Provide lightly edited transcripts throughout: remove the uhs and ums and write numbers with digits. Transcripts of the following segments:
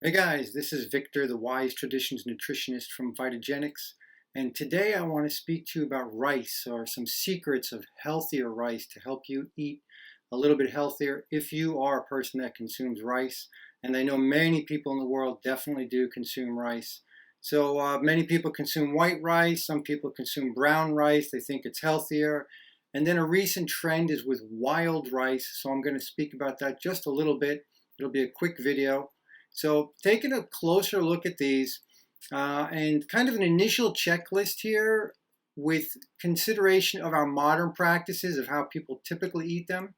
Hey guys, this is Victor, the Wise Traditions Nutritionist from Vitagenics, and today I want to speak to you about rice or some secrets of healthier rice to help you eat a little bit healthier if you are a person that consumes rice. And I know many people in the world definitely do consume rice. So many people consume white rice, some people consume brown rice, they think it's healthier. And then a recent trend is with wild rice, so I'm going to speak about that just a little bit. It'll be a quick video. So taking a closer look at these and kind of an initial checklist here with consideration of our modern practices of how people typically eat them.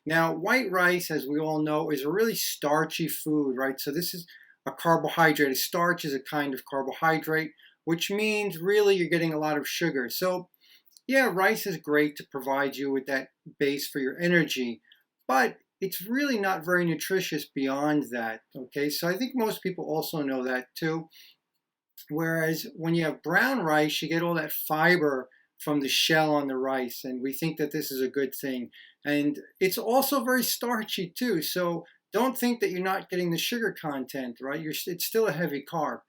Now, white rice, as we all know, is a really starchy food, right? So this is a carbohydrate. A starch is a kind of carbohydrate, which means really you're getting a lot of sugar. So yeah, rice is great to provide you with that base for your energy, but it's really not very nutritious beyond that. Okay, so I think most people also know that too. Whereas when you have brown rice, you get all that fiber from the shell on the rice, and we think that this is a good thing. And it's also very starchy too, so don't think that you're not getting the sugar content, right? It's still a heavy carb.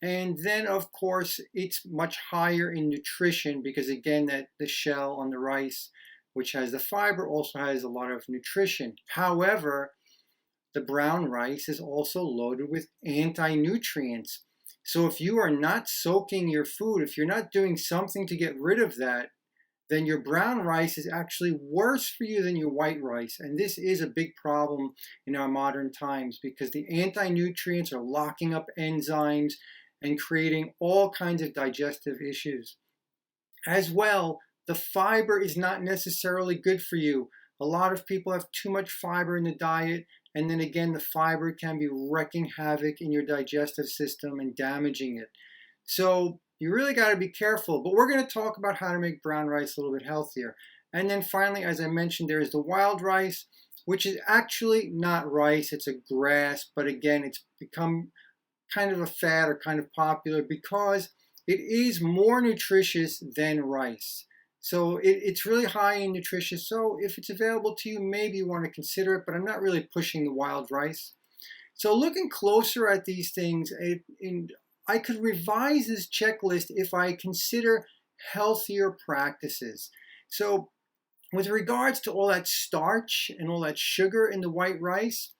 And then, of course, it's much higher in nutrition because, again, that the shell on the rice, which has the fiber, also has a lot of nutrition. However, the brown rice is also loaded with anti-nutrients. So if you are not soaking your food, if you're not doing something to get rid of that, then your brown rice is actually worse for you than your white rice. And this is a big problem in our modern times because the anti-nutrients are locking up enzymes and creating all kinds of digestive issues. As well, the fiber is not necessarily good for you. A lot of people have too much fiber in the diet, and then again, the fiber can be wreaking havoc in your digestive system and damaging it. So you really got to be careful. But we're going to talk about how to make brown rice a little bit healthier. And then finally, as I mentioned, there is the wild rice, which is actually not rice, it's a grass. But again, it's become kind of a fad or kind of popular because it is more nutritious than rice. So it's really high in nutrition. So if it's available to you, maybe you want to consider it, but I'm not really pushing the wild rice. So looking closer at these things, I could revise this checklist if I consider healthier practices. So with regards to all that starch and all that sugar in the white rice,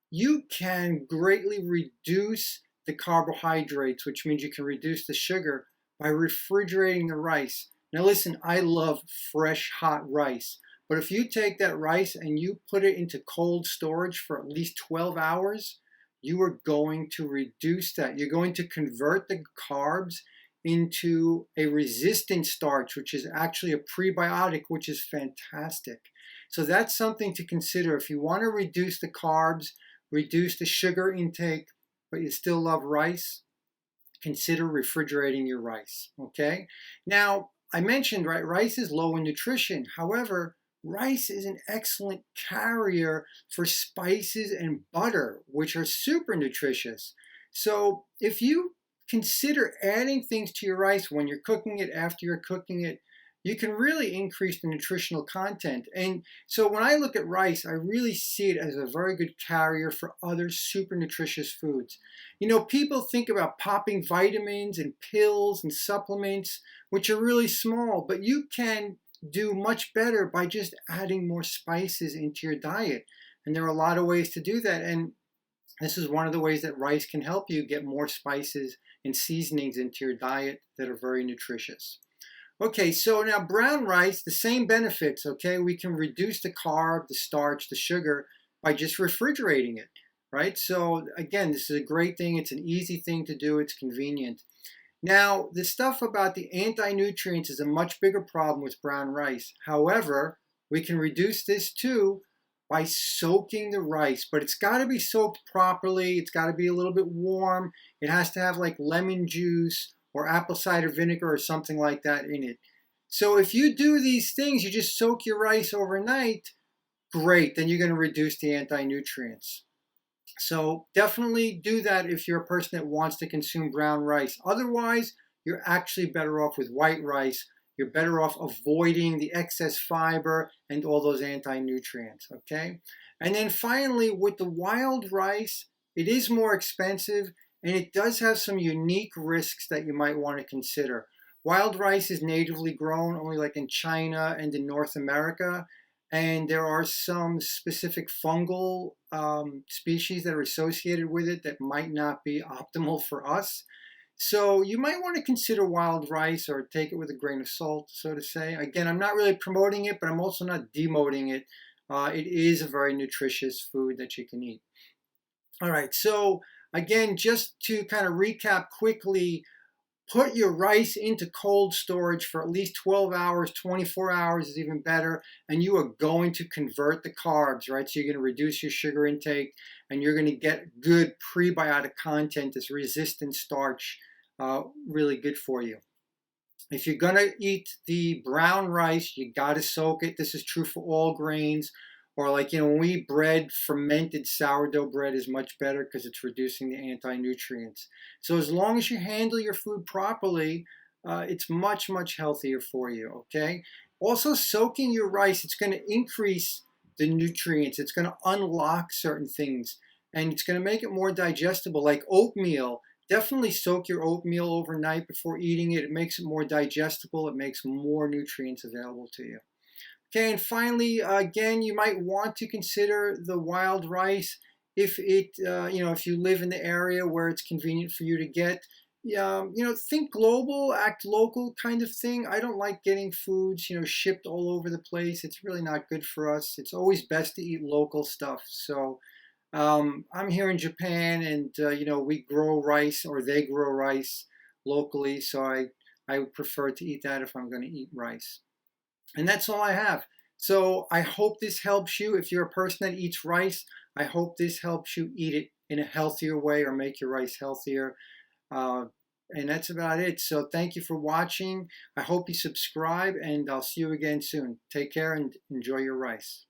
you can greatly reduce the carbohydrates, which means you can reduce the sugar by refrigerating the rice. Now listen, I love fresh hot rice, but if you take that rice and you put it into cold storage for at least 12 hours, you are going to reduce that. You're going to convert the carbs into a resistant starch, which is actually a prebiotic, which is fantastic. So that's something to consider. If you want to reduce the carbs, reduce the sugar intake, but you still love rice, consider refrigerating your rice, okay? Now, I mentioned, right, rice is low in nutrition. However, rice is an excellent carrier for spices and butter, which are super nutritious. So if you consider adding things to your rice when you're cooking it, after you're cooking it, you can really increase the nutritional content. And so when I look at rice, I really see it as a very good carrier for other super nutritious foods. You know, people think about popping vitamins and pills and supplements, which are really small, but you can do much better by just adding more spices into your diet. And there are a lot of ways to do that. And this is one of the ways that rice can help you get more spices and seasonings into your diet that are very nutritious. Okay, so now brown rice, the same benefits, okay? We can reduce the carb, the starch, the sugar by just refrigerating it, right? So again, this is a great thing. It's an easy thing to do. It's convenient. Now, the stuff about the anti-nutrients is a much bigger problem with brown rice. However, we can reduce this too by soaking the rice, but it's got to be soaked properly. It's got to be a little bit warm. It has to have like lemon juice or apple cider vinegar or something like that in it. So if you do these things, you just soak your rice overnight, great, then you're going to reduce the anti-nutrients. So definitely do that if you're a person that wants to consume brown rice. Otherwise, you're actually better off with white rice. You're better off avoiding the excess fiber and all those anti-nutrients, okay? And then finally, with the wild rice, It is more expensive, and it does have some unique risks that you might want to consider. Wild rice is natively grown only like in China and in North America, and there are some specific fungal species that are associated with it that might not be optimal for us. So you might want to consider wild rice or take it with a grain of salt, so to say. Again, I'm not really promoting it, but I'm also not demoting it. It is a very nutritious food that you can eat. All right, so again, just to kind of recap quickly, put your rice into cold storage for at least 12 hours, 24 hours is even better, and you are going to convert the carbs, right? So you're going to reduce your sugar intake, and you're going to get good prebiotic content, this resistant starch, really good for you. If you're going to eat the brown rice, you got to soak it. This is true for all grains. Or like, when we eat bread, fermented sourdough bread is much better because it's reducing the anti-nutrients. So as long as you handle your food properly, it's much, much healthier for you, okay? Also, soaking your rice, it's going to increase the nutrients. It's going to unlock certain things, and it's going to make it more digestible, like oatmeal. Definitely soak your oatmeal overnight before eating it. It makes it more digestible. It makes more nutrients available to you. Okay, and finally, again, you might want to consider the wild rice if if you live in the area where it's convenient for you to get. Think global, act local kind of thing. I don't like getting foods, shipped all over the place. It's really not good for us. It's always best to eat local stuff. So I'm here in Japan, and we grow rice, or they grow rice locally. So I would prefer to eat that if I'm going to eat rice. And that's all I have. So I hope this helps you. If you're a person that eats rice, I hope this helps you eat it in a healthier way or make your rice healthier. And that's about it. So thank you for watching. I hope you subscribe, and I'll see you again soon. Take care and enjoy your rice.